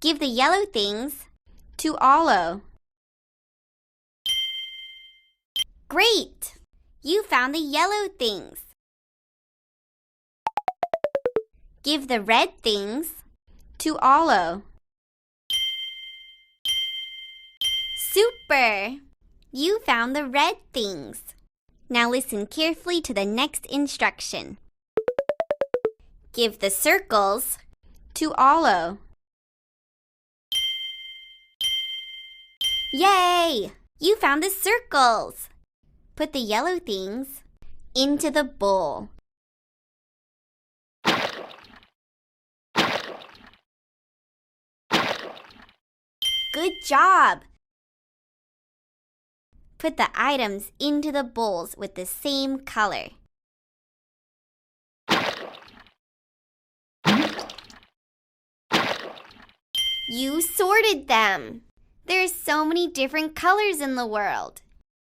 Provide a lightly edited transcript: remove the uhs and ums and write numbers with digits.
Give the yellow things to Olo. Great! You found the yellow things. Give the red things to Olo. Super! You found the red things. Now listen carefully to the next instruction. Give the circles to Olo. Yay! You found the circles. Put the yellow things into the bowl. Good job! Put the items into the bowls with the same color. You sorted them. There are so many different colors in the world.